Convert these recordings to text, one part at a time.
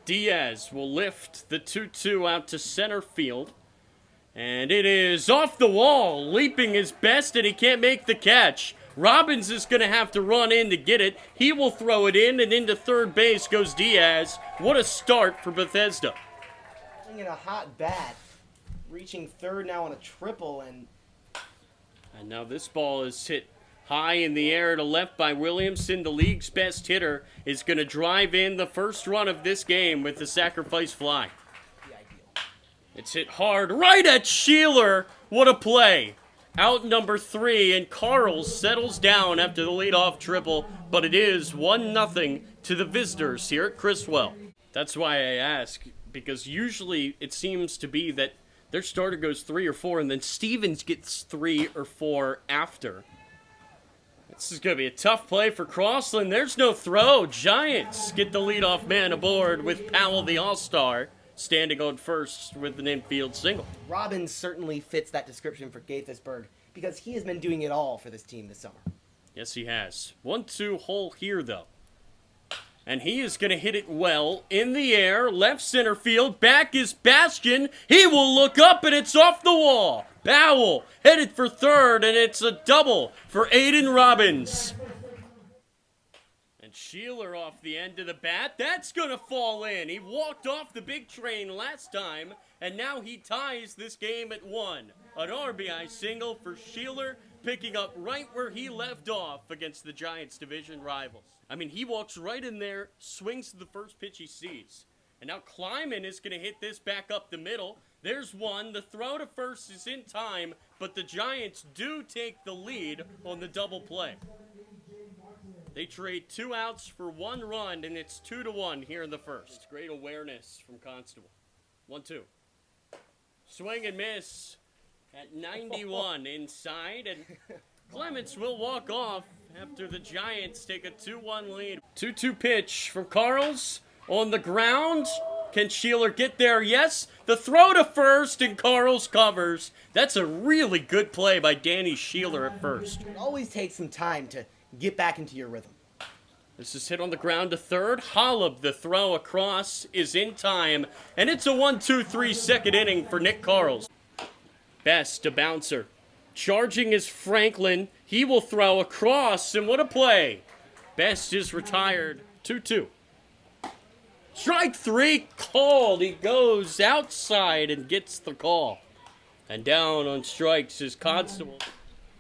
Diaz will lift the 2-2 out to center field. And it is off the wall, leaping his best, and he can't make the catch. Robbins is going to have to run in to get it. He will throw it in, and into third base goes Diaz. What a start for Bethesda. In a hot bat, reaching third now on a triple, and now this ball is hit high in the air to left by Williamson. The league's best hitter is going to drive in the first run of this game with the sacrifice fly. It's hit hard right at Sheeler. What a play. Out number 3, and Carls settles down after the leadoff triple, but it is 1-0 to the visitors here at Criswell. That's why I ask, because usually it seems to be that their starter goes 3 or 4, and then Stevens gets 3 or 4 after. This is going to be a tough play for Crossland. There's no throw. Giants get the leadoff man aboard with Powell, the all-star, standing on first with an infield single. Robbins certainly fits that description for Gaithersburg because he has been doing it all for this team this summer. Yes, he has. 1-2 hole here, though. And he is going to hit it well in the air, left center field. Back is Bastion. He will look up, and it's off the wall. Powell headed for third, and it's a double for Aiden Robbins. And Sheeler off the end of the bat. That's going to fall in. He walked off the big train last time, and now he ties this game at 1. An RBI single for Sheeler, picking up right where he left off against the Giants' division rivals. I mean, he walks right in there, swings to the first pitch he sees. And now Kleiman is going to hit this back up the middle. There's one. The throw to first is in time, but the Giants do take the lead on the double play. They trade 2 outs for 1 run, and it's 2-1 here in the first. Great awareness from Constable. 1-2. Swing and miss at 91 inside, and Clements will walk off after the Giants take a 2-1 lead. 2-2 pitch from Carls on the ground. Can Sheeler get there? Yes. The throw to first, and Carls covers. That's a really good play by Danny Sheeler at first. It always takes some time to get back into your rhythm. This is hit on the ground to third. Holub, the throw across, is in time, and it's a 1-2-3 second inning for Nick Carls. Best, a bouncer. Charging is Franklin. He will throw across, and what a play. Best is retired. 2-2. Strike 3 called. He goes outside and gets the call. And down on strikes is Constable.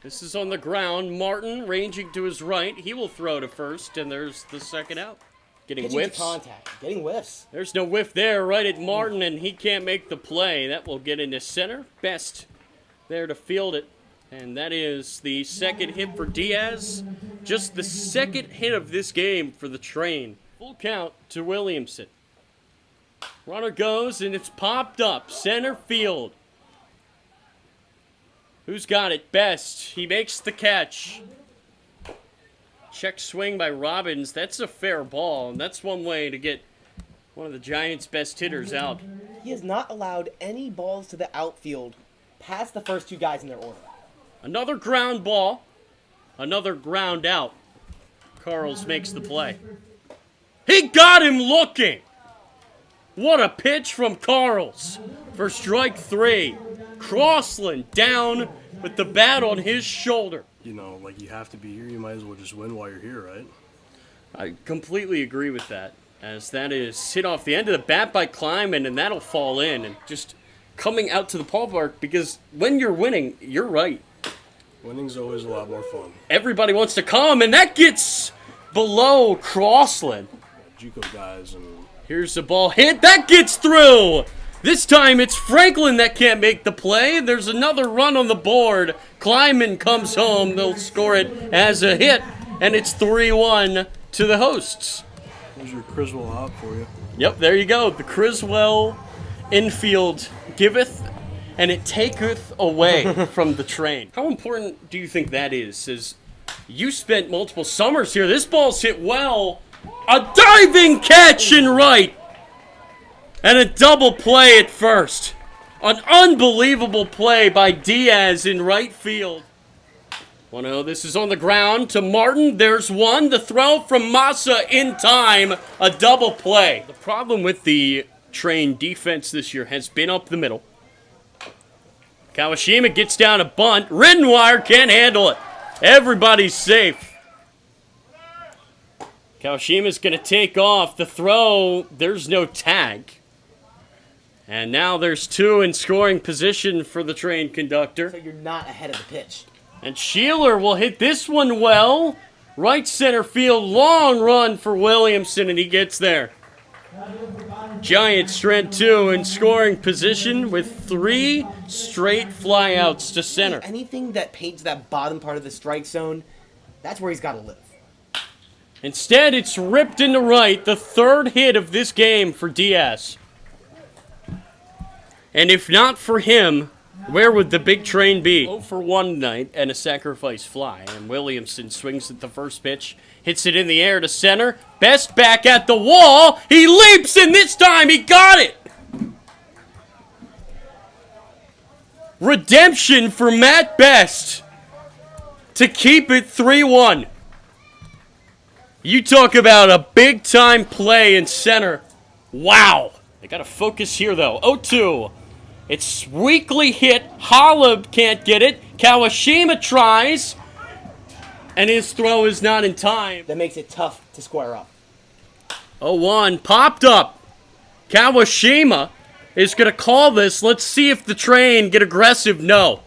This is on the ground. Martin ranging to his right. He will throw to first, and there's the second out. Getting Pitching whiffs. to contact. Getting whiffs. There's no whiff there right at Martin, and he can't make the play. That will get into center. Best there to field it. And that is the second hit for Diaz. Just the second hit of this game for the Train. Full count to Williamson. Runner goes, and it's popped up. Center field. Who's got it? Best. He makes the catch. Check swing by Robbins. That's a fair ball, and that's one way to get one of the Giants' best hitters out. He has not allowed any balls to the outfield past the first 2 guys in their order. Another ground ball. Another ground out. Carls makes the play. He got him looking. What a pitch from Carls for strike 3. Crossland down with the bat on his shoulder. You know, like, you have to be here. You might as well just win while you're here, right? I completely agree with that, as that is hit off the end of the bat by Kleiman, and that'll fall in. And just coming out to the ballpark, because when you're winning, you're right. Winning's always a lot more fun. Everybody wants to come, and that gets below Crossland. JUCO guys and... Here's the ball hit. That gets through. This time it's Franklin that can't make the play. There's another run on the board. Kleiman comes home. They'll score it as a hit, and it's 3-1 to the hosts. There's your Criswell hop for you. Yep, there you go. The Criswell infield giveth, and it taketh away from the Train. How important do you think that is? As you spent multiple summers here, this ball's hit well. A diving catch in right. And a double play at first. An unbelievable play by Diaz in right field. 1-0. This is on the ground to Martin. There's one. The throw from Massa in time. A double play. The problem with the Train defense this year has been up the middle. Kawashima gets down a bunt. Rittenwire can't handle it. Everybody's safe. Kawashima's going to take off. The throw, there's no tag. And now there's two in scoring position for the Train conductor. So you're not ahead of the pitch. And Sheeler will hit this one well. Right center field, long run for Williamson, and he gets there. Giants strand 2 in scoring position with 3 straight flyouts to center. Anything that paints that bottom part of the strike zone, that's where he's got to live. Instead, it's ripped into right, the third hit of this game for Diaz. And if not for him, where would the big Train be? 0 for 1 tonight and a sacrifice fly. And Williamson swings at the first pitch, hits it in the air to center. Best back at the wall. He leaps, and this time he got it. Redemption for Matt Best to keep it 3-1. You talk about a big-time play in center. Wow. They got to focus here, though. 0-2. It's weakly hit. Holub can't get it. Kawashima tries. And his throw is not in time. That makes it tough to square up. 0-1. Popped up. Kawashima is going to call this. Let's see if the Train get aggressive. No.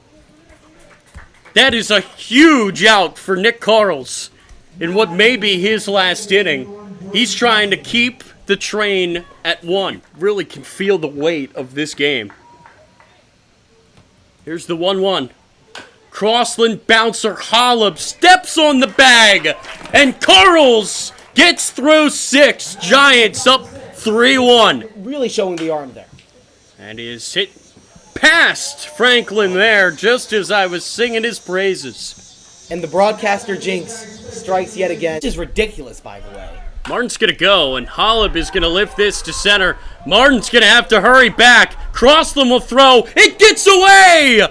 That is a huge out for Nick Carls in what may be his last inning. He's trying to keep the Train at 1. Really can feel the weight of this game. Here's the 1-1. Crossland bouncer Holub steps on the bag. And Carls gets through 6. Giants up 3-1. Really showing the arm there. And is hit past Franklin there just as I was singing his praises. And the broadcaster jinx strikes yet again. Which is ridiculous, by the way. Martin's going to go, and Holub is going to lift this to center. Martin's going to have to hurry back. Crossland will throw. It gets away!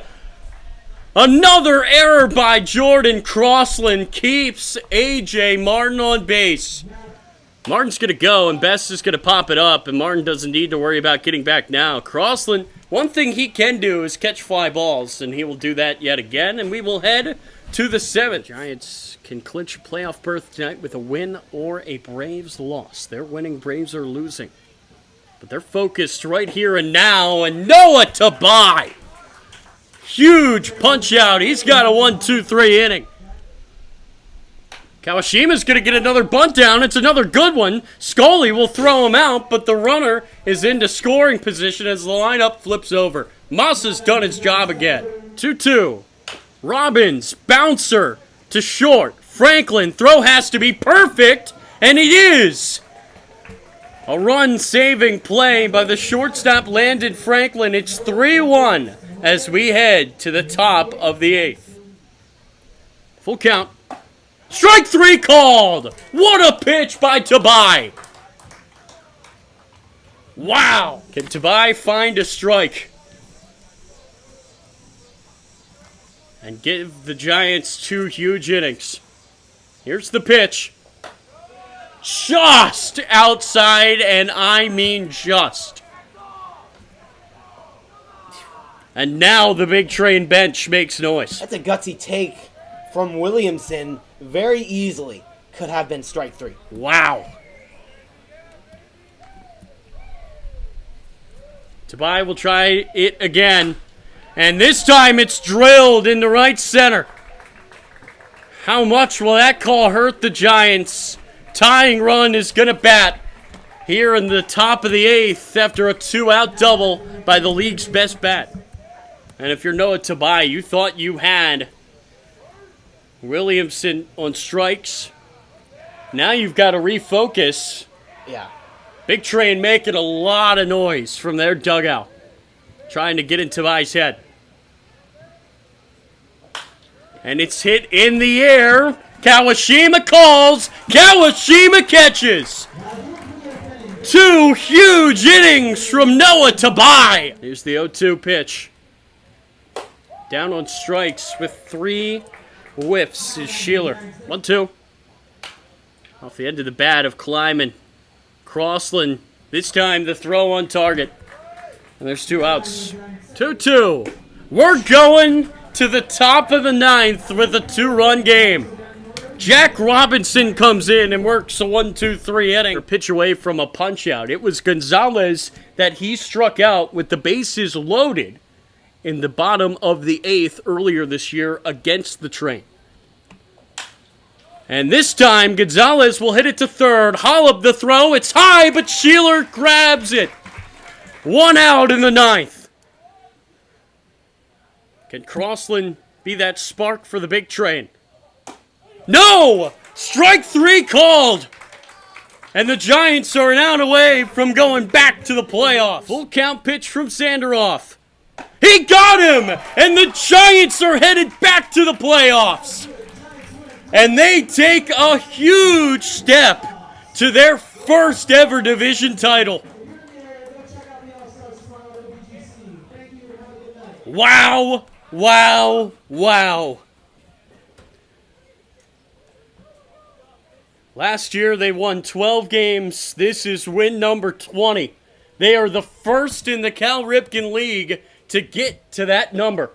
Another error by Jordan. Crossland keeps A.J. Martin on base. Martin's going to go, and Best is going to pop it up, and Martin doesn't need to worry about getting back now. Crossland, one thing he can do is catch fly balls, and he will do that yet again, and we will head to the 7th. Giants can clinch a playoff berth tonight with a win or a Braves loss. They're winning, Braves are losing. But they're focused right here and now, and Noah Tabai. Huge punch out. He's got a 1-2-3 inning. Kawashima's going to get another bunt down. It's another good one. Scully will throw him out, but the runner is into scoring position as the lineup flips over. Massa's done his job again. 2-2. Robbins, bouncer to short. Franklin, throw has to be perfect, and it is. A run-saving play by the shortstop Landon Franklin. It's 3-1 as we head to the top of the 8th. Full count. Strike 3 called. What a pitch by Tabai. Wow. Can Tabai find a strike and give the Giants 2 huge innings? Here's the pitch. Just outside, and I mean just. And now the big Train bench makes noise. That's a gutsy take from Williamson. Very easily could have been strike 3. Wow. Tabai will try it again. And this time it's drilled into right center. How much will that call hurt the Giants? Tying run is going to bat here in the top of the 8th after a 2-out double by the league's best bat. And if you're Noah Tabai, you thought you had Williamson on strikes. Now you've got to refocus. Yeah. Big Train making a lot of noise from their dugout, trying to get in Tabai's head. And it's hit in the air. Kawashima calls. Kawashima catches. 2 huge innings from Noah Tabai. Here's the 0-2 pitch. Down on strikes with 3 Whiffs is Sheeler. 1-2. Off the end of the bat of Kleiman. Crossland. This time the throw on target. And there's 2 outs. 2-2. We're going to the top of the 9th with a 2-run game. Jack Robinson comes in and works a 1-2-3 inning. A pitch away from a punch-out. It was Gonzalez that he struck out with the bases loaded in the bottom of the 8th earlier this year against the Train. And this time, Gonzalez will hit it to third. Hollop the throw. It's high, but Sheeler grabs it. 1 out in the 9th. Can Crossland be that spark for the big Train? No! Strike 3 called! And the Giants are an out away from going back to the playoffs. Full count pitch from Sanderoff. He got him! And the Giants are headed back to the playoffs. And they take a huge step to their first ever division title. Wow, wow, wow. Last year they won 12 games. This is win number 20. They are the first in the Cal Ripken League to get to that number.